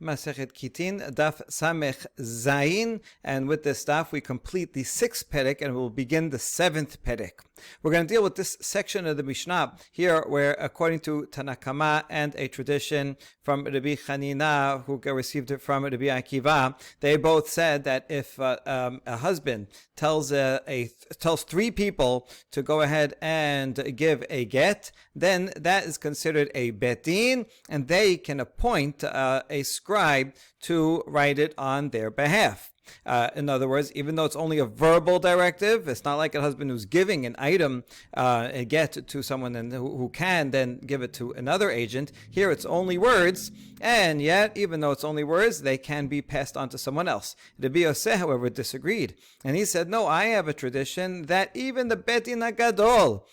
Masechet Gittin, Daf Samech Zayin, and with this daf we complete the 6th perek and we'll begin the 7th perek. We're going to deal with this section of the Mishnah here where, according to Tanakama and a tradition from Rabbi Chanina, who received it from Rabbi Akiva, they both said that if a husband tells three people to go ahead and give a get, then that is considered a betin, and they can appoint a scribe to write it on their behalf. In other words, even though it's only a verbal directive, it's not like a husband who's giving an item, a get to someone and who can then give it to another agent. Here it's only words, and yet, even though it's only words, they can be passed on to someone else. Rabbi Yosef, however, disagreed, and he said, no, I have a tradition that even the betin hagadol,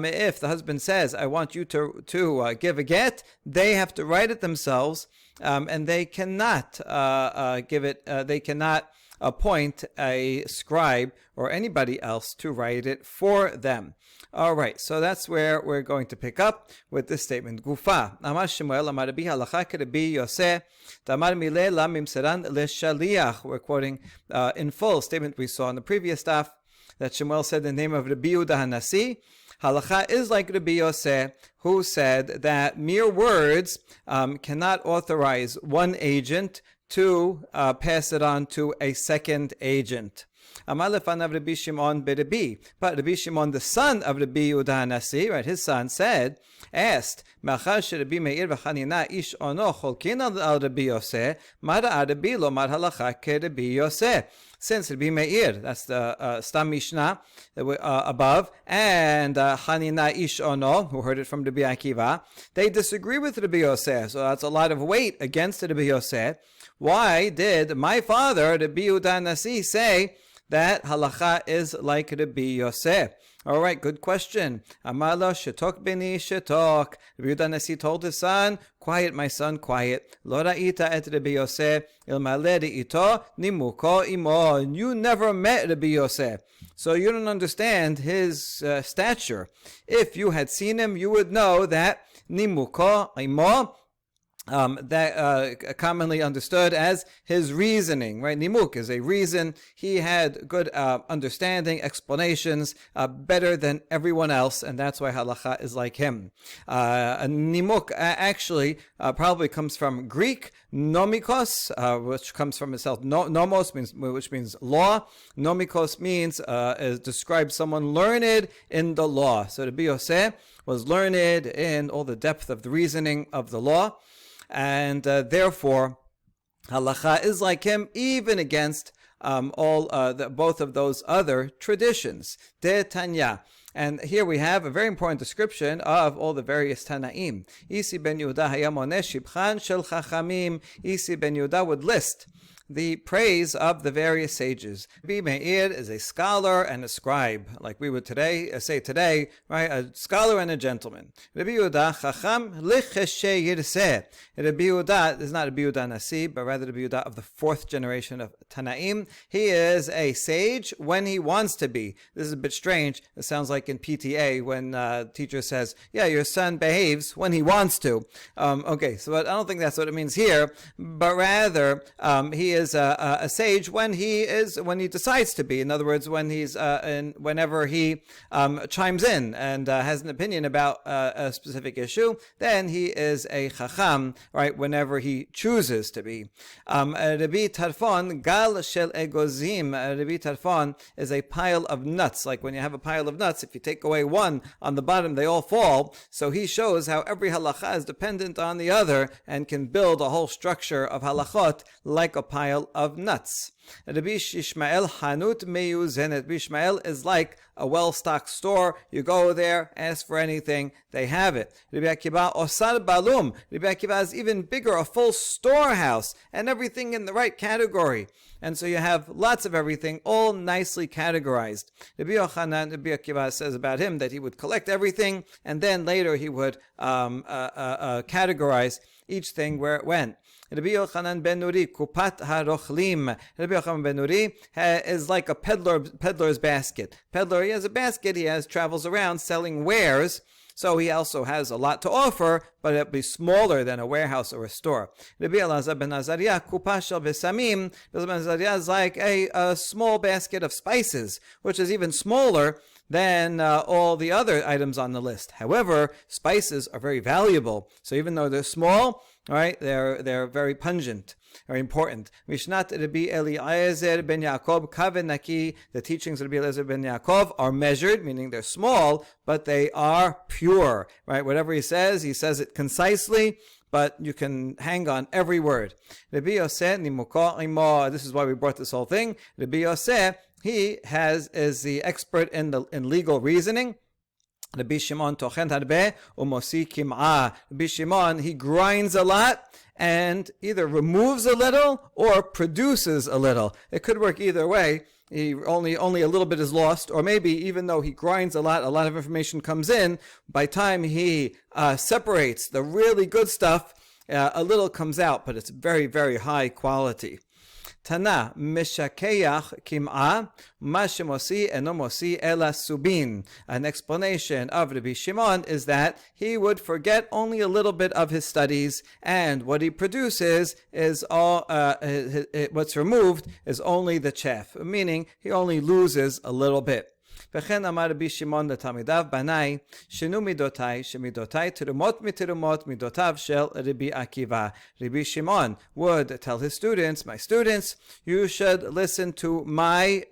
if the husband says, I want you to give a get, they have to write it themselves, and they cannot they cannot appoint a scribe or anybody else to write it for them. All right, so that's where we're going to pick up with this statement. Gufa, Amar Shemuel, Amar Rabbi Halacha Rabbi Yosef, Tamar Mileh Lam Mimseran LeShaliach. We're quoting in full a statement we saw in the previous daf that Shemuel said in the name of Rabbi Yehuda Hanasi. Halacha is like Rabbi Yosef, who said that mere words cannot authorize one agent to pass it on to a second agent. Amar lefanav Rabbi Shimon beRabbi, but Rabbi Shimon, the son of Rabbi Yehuda Hanasi, right, his son asked, Machar sheRabbi Meir v'Chanina ish ono cholkin al Rabbi Yosef, ma ra'a Rabbi lo mar halacha keRabbi Yosef. Since Rabbi Meir, that's the Stam Mishnah above, and Hanina Ish Ono, who heard it from Rabbi Akiva, they disagree with Rabbi Yosef, so that's a lot of weight against Rabbi Yosef. Why did my father, Rabbi Yehuda Nasi, say that halacha is like Rabbi Yosef? All right, good question. Amala shetok beni shetok. Rabbi Yehuda Nasi told his son, quiet, my son, quiet. Lo ra'ita et Rabbi Yosef ilmale ito nimuko imo. You never met Rabbi Yosef, so you don't understand his stature. If you had seen him, you would know that nimuko imo, commonly understood as his reasoning, right? Nimuk is a reason. He had good understanding, explanations, better than everyone else, and that's why halacha is like him. Nimuk actually probably comes from Greek nomikos, which comes from itself. Nomos which means law. Nomikos means describes someone learned in the law. So Rabbi Yosef was learned in all the depth of the reasoning of the law. And therefore, halacha is like him, even against both of those other traditions. De Tanya. And here we have a very important description of all the various Tanaim. Isi ben Yehuda hayamone shibchan shel chachamim. Isi ben Yehuda would list the praise of the various sages. Rabbi Meir is a scholar and a scribe, like we would say today, right? A scholar and a gentleman. Rabbi Yehuda chacham licheshe yirseh. Rabbi Yehuda is not Rabbi Yehuda Nasi, but rather Rabbi Yehuda of the 4th generation of Tanaim. He is a sage when he wants to be. This is a bit strange. It sounds like in PTA when teacher says, yeah, your son behaves when he wants to. Okay, so I don't think that's what it means here, but rather he is a sage when he decides to be. In other words, when whenever he chimes in and has an opinion about a specific issue, then he is a chacham, right? Whenever he chooses to be. Rabbi Tarfon gal shel egozim. Rabbi Tarfon is a pile of nuts. Like when you have a pile of nuts, if you take away one on the bottom, they all fall. So he shows how every halacha is dependent on the other and can build a whole structure of halachot like a pile of nuts. Rabbi Ishmael Hanut Meyuzenet. Rabbi Ishmael is like a well-stocked store. You go there, ask for anything, they have it. Rabbi Akiva Osar Balum. Rabbi Akiva is even bigger, a full storehouse, and everything in the right category. And so you have lots of everything, all nicely categorized. Rabbi Yochanan, Rabbi Akiva says about him that he would collect everything, and then later he would categorize each thing where it went. Rabbi Yochanan ben Nuri, Kupat HaRochlim. Rabbi Yochanan ben Nuri is like a peddler's basket. Peddler, he has a basket, travels around selling wares. So he also has a lot to offer, but it'll be smaller than a warehouse or a store. Rabbi Elazar ben Azariah, kupa shel besamim. Rabbi ben Azariah is like a small basket of spices, which is even smaller than all the other items on the list. However, spices are very valuable. So even though they're small, all right, they're very pungent, very important. Mishnat Rabbi Eliezer ben Yaakov kaven naki. The teachings of Rabbi Eliezer ben Yaakov are measured, meaning they're small, but they are pure. Right, whatever he says it concisely, but you can hang on every word. Rabbi Yosef nimuko imo. This is why we brought this whole thing. Rabbi Yosef, he is the expert in legal reasoning. Rabbi Shimon tochen harbe umosi kim'a. Rabbi Shimon, he grinds a lot and either removes a little or produces a little. It could work either way. He only a little bit is lost, or maybe even though he grinds a lot of information comes in. By the time he separates the really good stuff, a little comes out, but it's very, very high quality. Tana mishakeach kim'a ma shemosi eno mosi ela subin. An explanation of Rabbi Shimon is that he would forget only a little bit of his studies, and what he produces is all what's removed is only the chaff, meaning he only loses a little bit. וכן אמר רבי שמעון לתלמידיו, בניי, שינו מידותיי, שמידותיי תרומות מתרומות מידותיו של רבי עקיבא. Rabbi Shimon would tell his students, my students, you should listen to my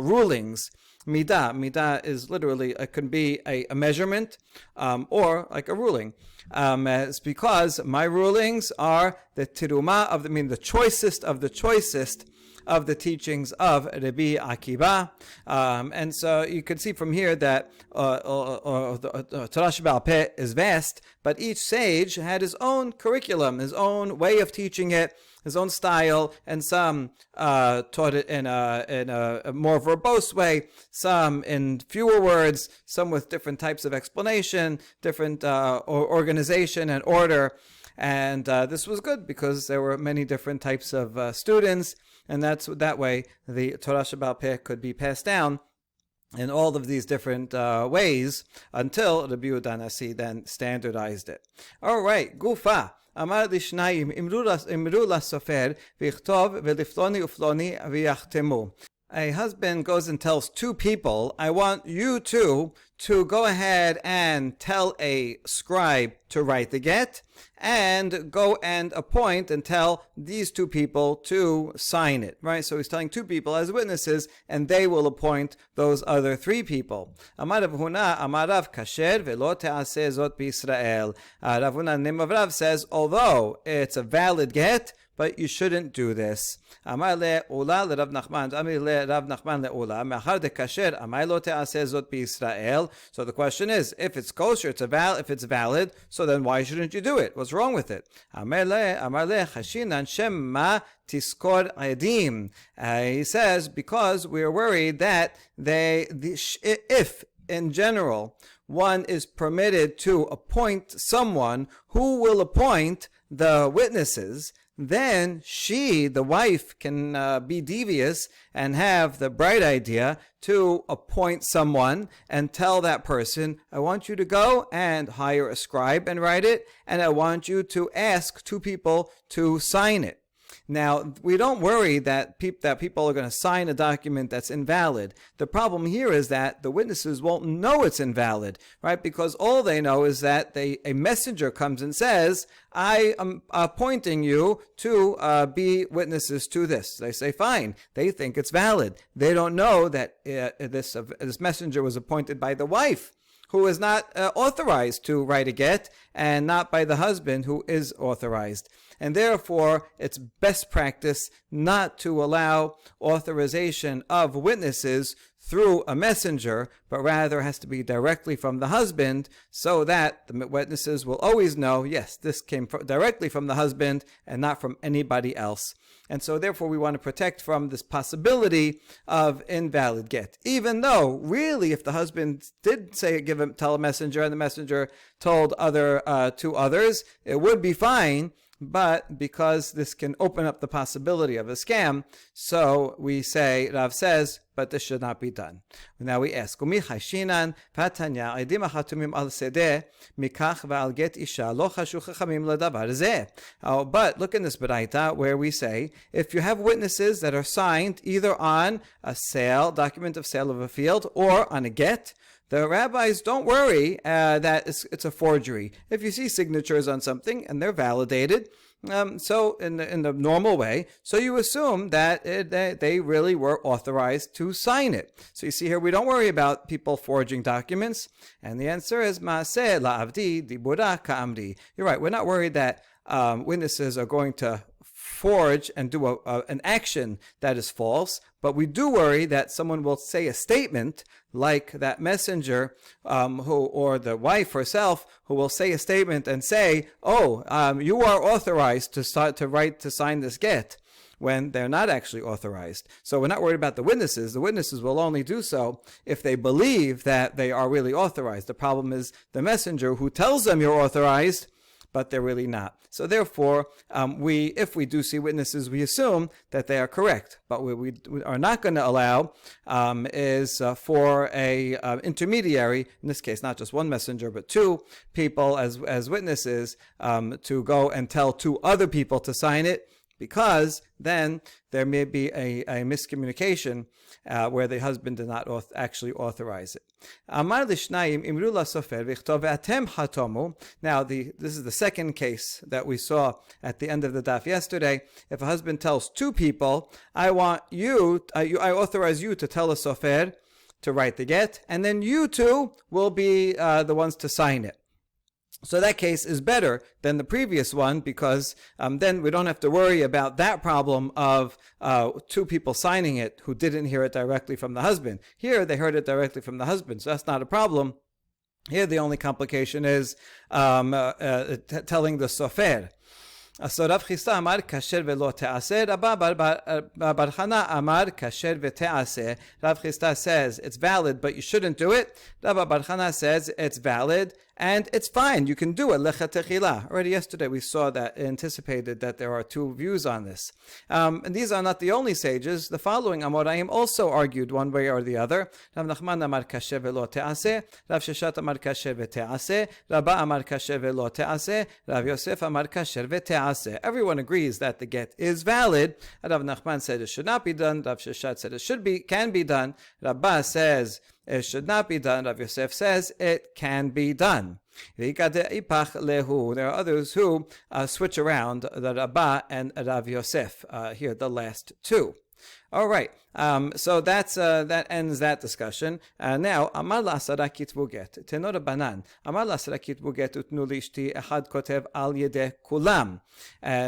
rulings. Midah is literally, it can be a measurement or like a ruling. It's because my rulings are the tiruma of the choicest of the choicest of the teachings of Rabbi Akiva. And so you can see from here that the Torah Sheba'al Peh is vast, but each sage had his own curriculum, his own way of teaching it, his own style, and some taught it in a more verbose way, some in fewer words, some with different types of explanation, different organization and order. And this was good because there were many different types of students, and that way the Torah Sheba'al Peh could be passed down in all of these different ways until Rabbi Yehuda Nasi then standardized it. All right, Gufa. אמר לשניים, אמרו לסופר, ויכתוב ולפלוני ופלוני ויחתמו. A husband goes and tells two people, I want you two to go ahead and tell a scribe to write the get, and go and appoint and tell these two people to sign it, right? So he's telling two people as witnesses, and they will appoint those other three people. Amar Rav Huna, Amar Rav kasher velo te'aseh zot b'Yisrael. Rav Huna, name of Rav, says, although it's a valid get, but you shouldn't do this. Amar le'ula le'Rav Nachman, Amar le'Rav Nachman le'ula, mechar de kasher, amar lo te'aseh zot b'Yisrael. So the question is, if it's kosher, if it's valid, so then why shouldn't you do it? What's wrong with it? Amar le chashinan shema tiskor edim. He says, because we are worried that if in general one is permitted to appoint someone who will appoint the witnesses, then she, the wife, can be devious and have the bright idea to appoint someone and tell that person, I want you to go and hire a scribe and write it, and I want you to ask two people to sign it. Now, we don't worry that people are going to sign a document that's invalid. The problem here is that the witnesses won't know it's invalid, right? Because all they know is that a messenger comes and says, I am appointing you to be witnesses to this. They say, fine. They think it's valid. They don't know that this messenger was appointed by the wife, who is not authorized to write a get, and not by the husband, who is authorized. And therefore, it's best practice not to allow authorization of witnesses through a messenger, but rather has to be directly from the husband, so that the witnesses will always know, yes, this came directly from the husband and not from anybody else. And so therefore we want to protect from this possibility of invalid get. Even though, really, if the husband did tell a messenger, and the messenger told two others, it would be fine, but because this can open up the possibility of a scam, so we say, Rav says, but this should not be done. Now we ask, but look in this baraita where we say, if you have witnesses that are signed either on a sale, document of sale of a field, or on a get, the rabbis don't worry that it's a forgery. If you see signatures on something and they're validated, so in the normal way, so you assume that they really were authorized to sign it. So you see here, we don't worry about people forging documents, and the answer is Maaseh la'avdi dibura ka'amdi. You're right. We're not worried that witnesses are going to forge and do an action that is false, but we do worry that someone will say a statement like that messenger or the wife herself who will say a statement and say, you are authorized to sign this get, when they're not actually authorized. So we're not worried about the witnesses. The witnesses will only do so if they believe that they are really authorized. The problem is the messenger who tells them you're authorized, but they're really not. So therefore, if we do see witnesses, we assume that they are correct. But what we are not going to allow is for a intermediary, in this case, not just one messenger, but two people as witnesses, to go and tell two other people to sign it, because then there may be a miscommunication where the husband did not actually authorize it. Now, this is the second case that we saw at the end of the daf yesterday. If a husband tells two people, I authorize you to tell a sofer to write the get, and then you two will be the ones to sign it. So that case is better than the previous one, because then we don't have to worry about that problem of two people signing it who didn't hear it directly from the husband. Here they heard it directly from the husband, so that's not a problem. Here the only complication is telling the sofer. So Rav Chisda amar kasher velo te'aseh, Rabba bar Chana amar kasher ve'te'aseh. Rav Chisda says it's valid, but you shouldn't do it. Rabba bar Chana says it's valid and it's fine. You can do it. Lecha techila. Already yesterday we saw that, anticipated that there are two views on this. And these are not the only sages. The following Amoraim also argued one way or the other. Rav Nachman amar kasher velo te'aseh. Rav Sheshat amar kasher ve'te'aseh. Rabba amar kasher velo te'aseh. Rav Yosef amar kasher ve'te'aseh. Everyone agrees that the get is valid. Rav Nachman said it should not be done. Rav Sheshat said it can be done. Rabba says it should not be done. Rav Yosef says it can be done. There are others who switch around the Rabba and Rav Yosef, here the last two. All right, so that ends that discussion. Now, Amar la'asara kitvu get. Tenor banan. Amar la'asara kitvu get utnu lishti echad kotev al yedeh kulam.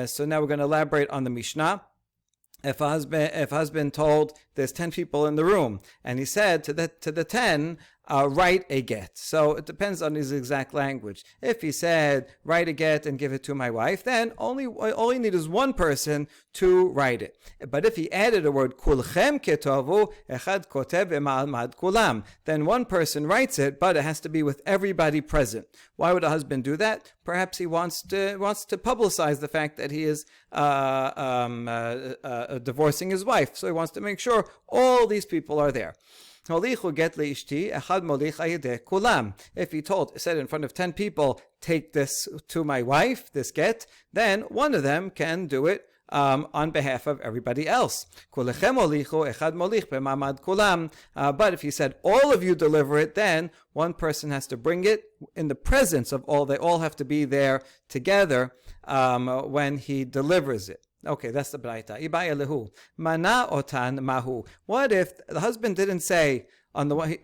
So now we're going to elaborate on the Mishnah. If husband told there's 10 people in the room, and he said to the 10, write a get. So it depends on his exact language. If he said, write a get and give it to my wife, then all you need is one person to write it. But if he added a word, kulchem ketovu, echad kotev ma'almad kulam, then one person writes it, but it has to be with everybody present. Why would a husband do that? Perhaps he wants to publicize the fact that he is divorcing his wife. So he wants to make sure all these people are there. If he said in front of 10 people, take this to my wife, this get, then one of them can do it on behalf of everybody else. But if he said all of you deliver it, then one person has to bring it in the presence of all. They all have to be there together when he delivers it. Okay, that's the braita. Ibaya lehu. Mana otan mahu. What if the husband didn't say, on the way,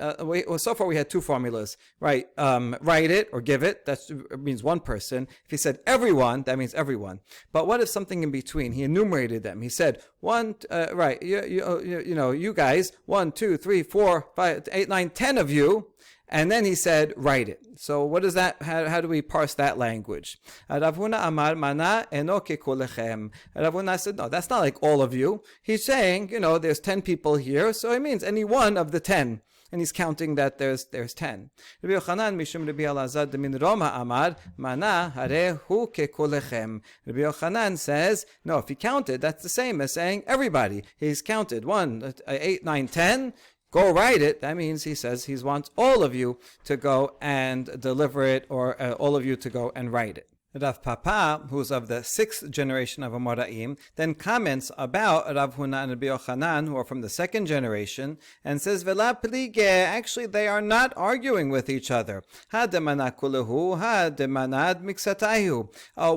so far we had two formulas, right? Write it or give it, that means one person. If he said everyone, that means everyone. But what if something in between? He enumerated them. He said, you guys, 1, 2, 3, 4, 5, 8, 9, 10 of you. And then he said, write it. So what is that? How do we parse that language? Rav Huna amar mana enoke kulechem. Rav Huna said, no, that's not like all of you. He's saying, there's 10 people here, so it means any one of the 10. and he's counting that there's 10. Rabbi Yochanan mishum Rabbi Elazar demin Roma amar mana harehu kekolechem. Rabbi Yochanan says, no, if he counted, that's the same as saying everybody. He's counted 1, 8, 9, 10. Go write it. That means he says he wants all of you to go and deliver it, or all of you to go and write it. Rav Papa, who's of the 6th generation of Amoraim, then comments about Rav Huna and Rabbi Yochanan, who are from the 2nd generation, and says, Vela plige, actually they are not arguing with each other. Ha demana kulahu, ha demanad miksatayu.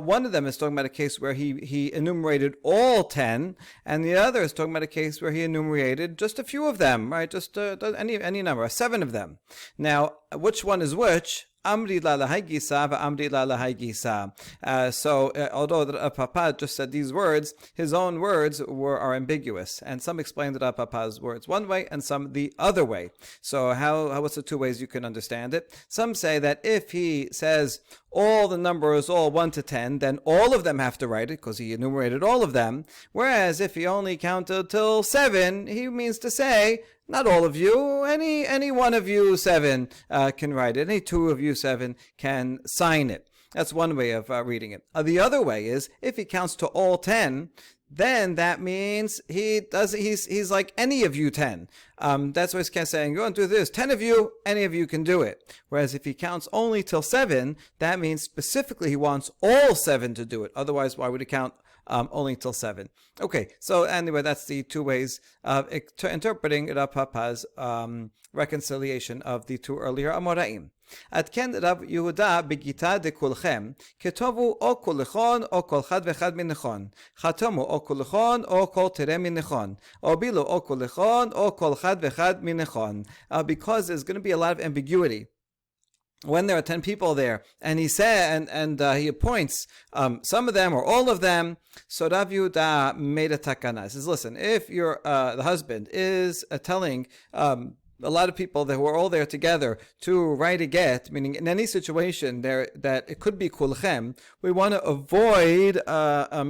One of them is talking about a case where he enumerated all 10, and the other is talking about a case where he enumerated just a few of them, right? Just any number, 7 of them. Now, which one is which? Amri la lahai gisa v'amri la lahai gisa. So, although Papa just said these words, his own words are ambiguous, and some explain that Papa's words one way and some the other way. So, what's the 2 ways you can understand it? Some say that if he says all the numbers, all 1 to 10, then all of them have to write it because he enumerated all of them. Whereas if he only counted till 7, he means to say, not all of you, any one of you 7 can write it. Any 2 of you 7 can sign it. That's one way of reading it. The other way is, if he counts to all 10, then that means he's like any of you 10. That's what he's saying. You want to do this, 10 of you, any of you can do it. Whereas if he counts only till 7, that means specifically he wants all 7 to do it. Otherwise, why would he count only till 7? Okay, so anyway, that's the 2 ways of interpreting Rav Papa's reconciliation of the 2 earlier Amoraim. Atken Rav Yehuda begita de kulchem ketovu o kulechon o kol chad vechad minechon chatomu o kulechon o kol tere minechon o bilu o kulechon o kol chad vechad minechon. Because there's going to be a lot of ambiguity when there are 10 people there, and he said, and he appoints some of them or all of them. So Rav Yehuda made a takana. He says, listen, if your the husband is telling a lot of people that were all there together to write a get, meaning in any situation there that it could be kulchem, we want to avoid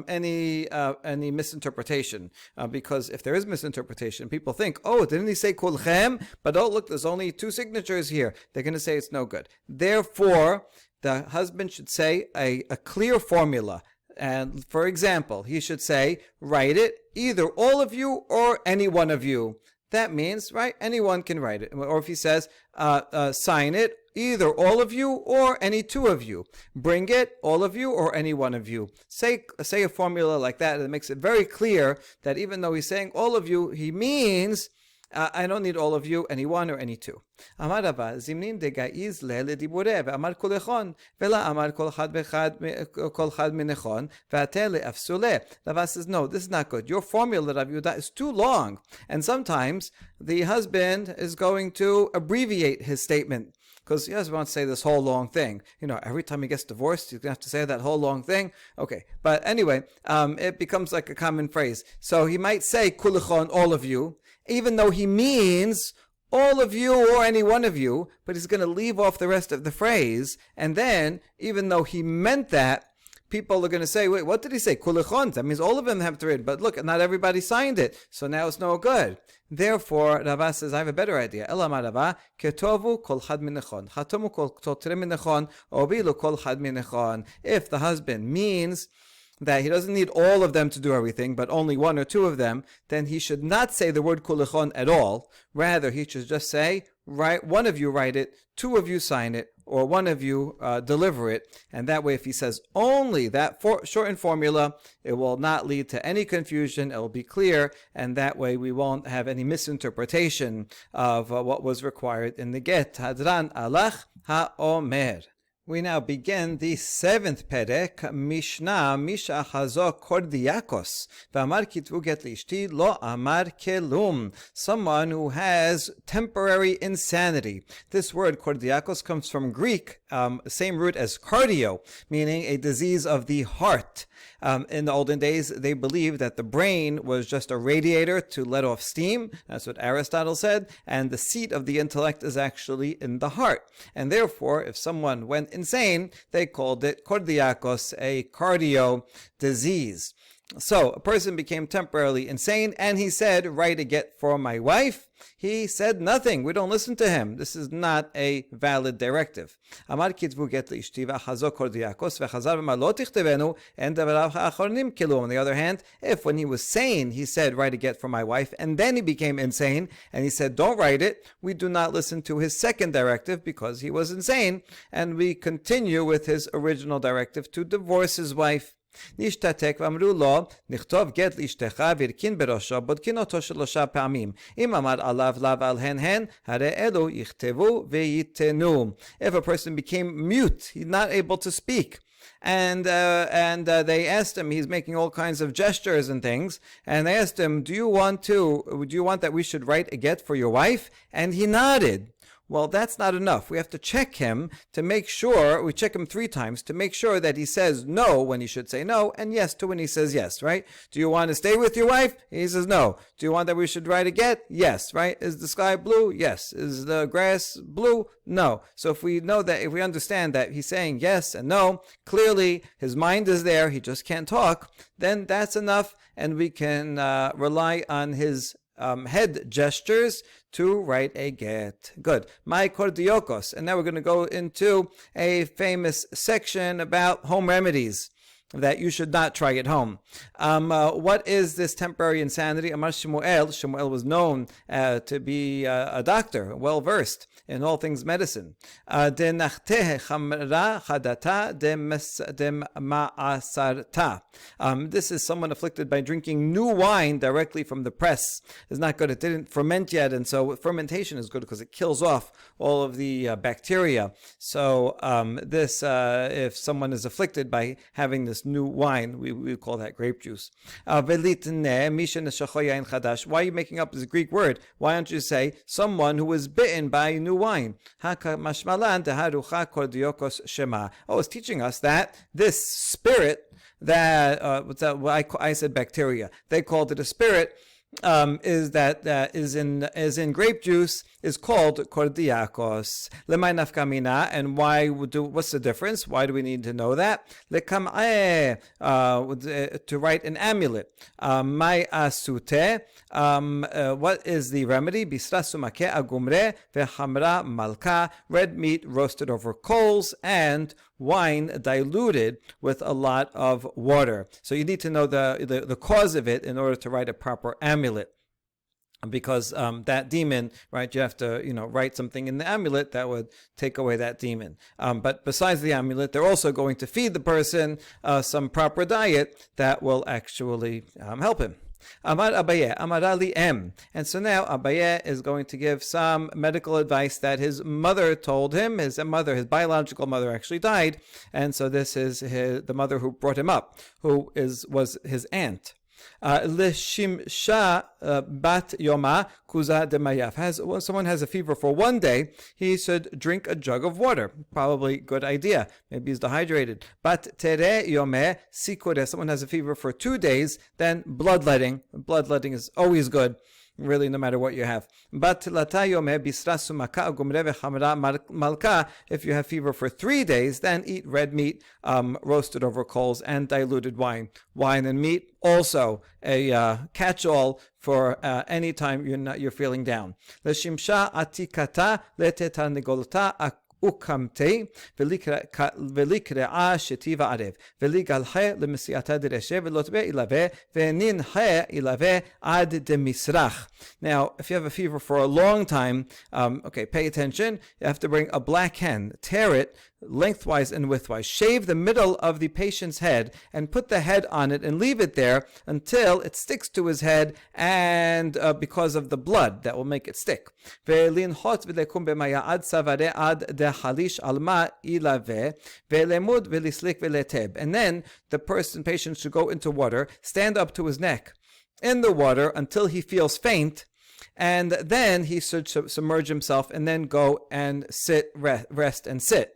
any misinterpretation, because if there is misinterpretation, people think, oh, didn't he say kulchem? But oh, look, there's only 2 signatures here. They're going to say it's no good. Therefore, the husband should say a clear formula. And for example, he should say, write it, either all of you or any one of you. That means, right, anyone can write it. Or if he says, sign it, either all of you or any 2 of you. Bring it, all of you or any one of you. Say a formula like that that makes it very clear that even though he's saying all of you, he means I don't need all of you, any 1 or any 2. Amar Rava, zimnin degaiz le dibure, ve'amar kulechon, ve'la amar kol chad minechon, ve'ate le'afsule. Rava says, no, this is not good. Your formula, Rav Yehuda, is too long. And sometimes the husband is going to abbreviate his statement, because he doesn't want to say this whole long thing. You know, every time he gets divorced, he's going to have to say that whole long thing. Okay, but anyway, it becomes like a common phrase. So he might say, kulechon, all of you, even though he means all of you or any one of you, but he's going to leave off the rest of the phrase. And then, even though he meant that, people are going to say, wait, what did he say? Kulechon. That means all of them have to read. But look, not everybody signed it. So now it's no good. Therefore, Rava says, I have a better idea. Elamar Rava, ketovu kol chad minechon. Chatomu kol tere minechon. Obilu kol chad minechon. If the husband means that he doesn't need all of them to do everything, but only 1 or 2 of them, then he should not say the word kulechon at all. Rather, he should just say, one of you write it, 2 of you sign it, or 1 of you deliver it. And that way, if he says only that shortened formula, it will not lead to any confusion. It will be clear, and that way we won't have any misinterpretation of what was required in the get. Hadran alach ha'omer. We now begin the 7th perek, Mishnah, Misha Chazo Kordiakos, V'amar kitvu get lishti lo amar kelum, someone who has temporary insanity. This word Kordiakos comes from Greek, same root as cardio, meaning a disease of the heart. In the olden days, they believed that the brain was just a radiator to let off steam. That's what Aristotle said. And the seat of the intellect is actually in the heart. And therefore, if someone went insane, they called it kordiakos, a cardio disease. So a person became temporarily insane and he said, write a get for my wife. He said nothing. We don't listen to him. This is not a valid directive. Amar kitvu get li'ishti v'chazo kordiakos v'chazar v'mar lo tichtevenu en davarav ha'achronim kilu. On the other hand, if when he was sane he said, write a get for my wife, and then he became insane and he said, don't write it, we do not listen to his second directive because he was insane, and we continue with his original directive to divorce his wife. נשתתק ואמרו לו, נכתוב גט לאשתך והרכין בראשו, בודקין אותו 3 פעמים. אם אמר עליו לאו על הן, הרי אלו יכתבו וייתנו. If a person became mute, he's not able to speak, and they asked him, he's making all kinds of gestures and things, and they asked him, do you want that we should write a get for your wife? And he nodded. Well, that's not enough. We have to check him to make sure, we check him 3 times to make sure that he says no when he should say no, and yes to when he says yes, right? Do you want to stay with your wife? He says no. Do you want that we should write a get? Yes, right? Is the sky blue? Yes. Is the grass blue? No. So if we understand that he's saying yes and no, clearly his mind is there, he just can't talk, then that's enough, and we can rely on his head gestures to write a get. Good. My kordiokos. And now we're going to go into a famous section about home remedies that you should not try at home. What is this temporary insanity? Amar Shmuel. Shmuel was known to be a doctor, well versed in all things medicine. This is someone afflicted by drinking new wine directly from the press. It's not good. It didn't ferment yet, and so fermentation is good because it kills off all of the bacteria. So if someone is afflicted by having this new wine, we call that grape juice. Why are you making up this Greek word? Why don't you say someone who was bitten by new wine? Oh, it's teaching us that this spirit that I said bacteria, they called it a spirit, is in grape juice, is called kordiakos. Lemay nafkamina, and what's the difference? Why do we need to know that? Lekam'eh, to write an amulet. May asute, what is the remedy? Bisra sumake agumre vehamra malka, red meat roasted over coals, and wine diluted with a lot of water. So you need to know the cause of it in order to write a proper amulet. Because that demon, right, you have to, write something in the amulet that would take away that demon. But besides the amulet, they're also going to feed the person some proper diet that will actually help him. Amar Abaye, Amar Ali M. And so now Abaye is going to give some medical advice that his mother told him. His biological mother actually died, and so this is the mother who brought him up, who was his aunt. L'shimsha bat yoma kuza demayav. When someone has a fever for 1 day, he should drink a jug of water. Probably good idea. Maybe he's dehydrated. Bat tere yome sikure. Someone has a fever for 2 days, then bloodletting. Bloodletting is always good, really, no matter what you have. But if you have fever for 3 days, then eat red meat roasted over coals and diluted wine. Wine and meat, also a catch-all for any time you're feeling down. L'shimsha atikata letetarnigolta ukamte velikrea shetiva arev veligalhe lemesiata dereshe velotbe ilave veninhe ilave ad demisrach. Now, if you have a fever for a long time, pay attention. You have to bring a black hen, tear it lengthwise and widthwise, shave the middle of the patient's head, and put the head on it and leave it there until it sticks to his head, and because of the blood that will make it stick. And then the patient should go into water, stand up to his neck in the water until he feels faint, and then he should submerge himself and then go and rest and sit.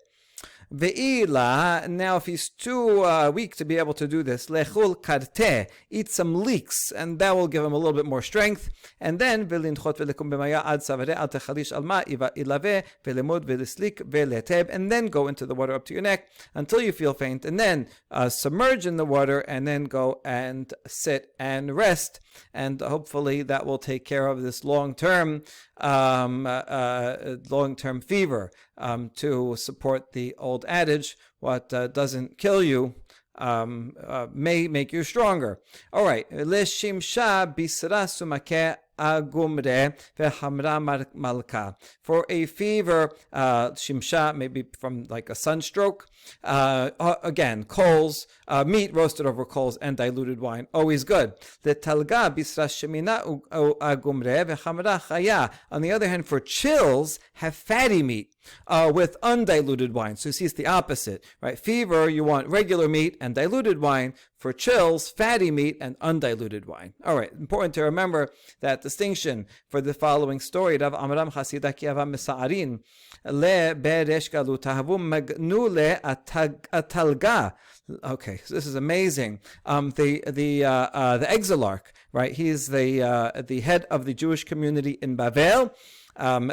Ve'ila, now if he's too weak to be able to do this, lechul karte, eat some leeks, and that will give him a little bit more strength. And then velinchot velekum b'maya ad savare al techalish alma ilave velemud velislik veleteb, and then go into the water up to your neck until you feel faint, and then submerge in the water, and then go and sit and rest, and hopefully that will take care of this long-term fever. To support the old adage, what doesn't kill you may make you stronger. All right. Leshimsha bisra sumake agumre vehamra malka. For a fever, shimsha, maybe from like a sunstroke. Again, coals, meat roasted over coals, and diluted wine, always good. The talga bisra shemina agumre vehamra chaya. On the other hand, for chills, have fatty meat with undiluted wine. So you see, it's the opposite, right? Fever, you want regular meat and diluted wine. For chills, fatty meat and undiluted wine. All right, important to remember that distinction for the following story. Rav Amram Chasida ki ava mesa'arin le beresh galu tahavu magnu le atalga. Okay, so this is amazing. The exilarch, right? He's the head of the Jewish community in Bavel.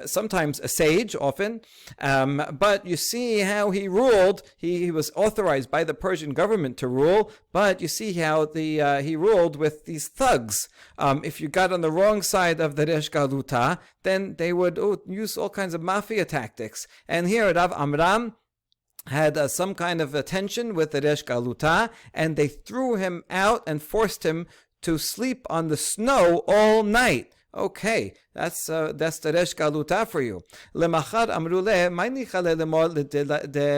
Sometimes a sage, often, but you see how he ruled. He was authorized by the Persian government to rule, but you see how he ruled with these thugs. If you got on the wrong side of the Resh Galuta, then they would use all kinds of mafia tactics. And here Rav Amram had some kind of a tension with the Resh Galuta, and they threw him out and forced him to sleep on the snow all night. Okay, that's the Resh Galuta for you. Lemachar amrule ma'nichale lemor de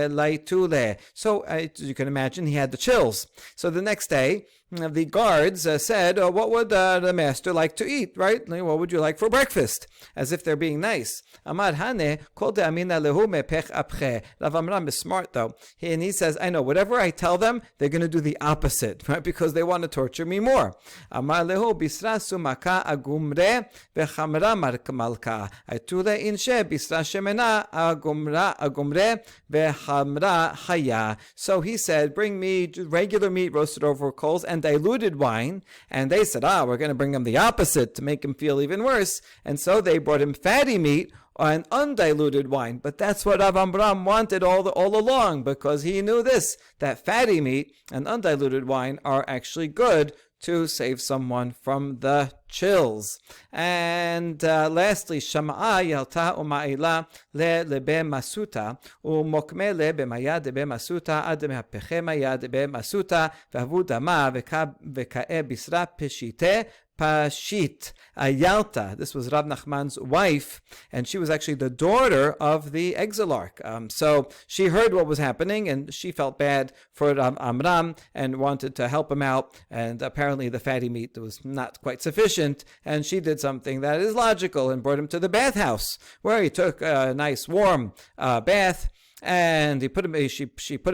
laitule. So you can imagine he had the chills. So the next day, the guards said, what would the master like to eat, right? What would you like for breakfast? As if they're being nice. Amar hane kol de amina lehu mepech apche. Rav Amram is smart though. And he says, I know, whatever I tell them, they're going to do the opposite, right? Because they want to torture me more. Amar lehu bisra sumaka agumre vechamra malka. Aitule inshe bisra shemena agumre vechamra haya. So he said, bring me regular meat roasted over coals and diluted wine. And they said, we're going to bring him the opposite to make him feel even worse. And so they brought him fatty meat and undiluted wine. But that's what Rav Amram wanted all along, because he knew this, that fatty meat and undiluted wine are actually good to save someone from the chills. And lastly, Shama'a yalta uma'ila lebe masuta umokme lebe maya debe masuta adem hapeche maya debe masuta v'havu dama v'ka'e bisra peshite Pashit Ayalta. This was Rav Nachman's wife, and she was actually the daughter of the exilarch. So she heard what was happening, and she felt bad for Amram and wanted to help him out. And apparently the fatty meat was not quite sufficient, and she did something that is logical and brought him to the bathhouse, where he took a nice warm bath. And she put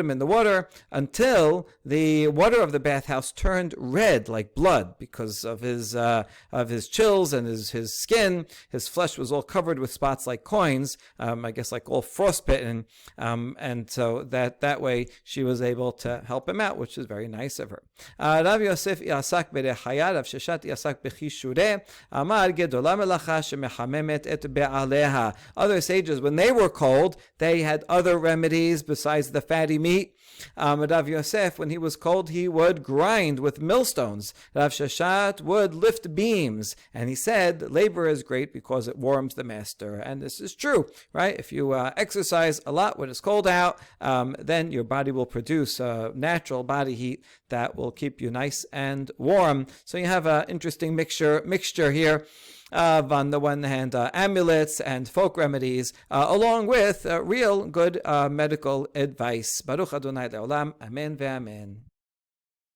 him in the water until the water of the bathhouse turned red like blood because of his chills and his skin. His flesh was all covered with spots like coins, I guess like all frostbitten. And so that way she was able to help him out, which is very nice of her. Rav Yosef yasak berechaya, Rav Sheshat yasak bechishure, amar gedola melacha shemechamemet et be'aleha. Other sages, when they were cold, they had other remedies besides the fatty meat. Rav Yosef, when he was cold, he would grind with millstones. Rav Sheshat would lift beams. And he said, labor is great because it warms the master. And this is true, right? If you exercise a lot when it's cold out, then your body will produce natural body heat that will keep you nice and warm. So you have an interesting mixture here. On the one hand, amulets and folk remedies, along with real good medical advice. Baruch Adonai Le'olam. Amen ve'amen.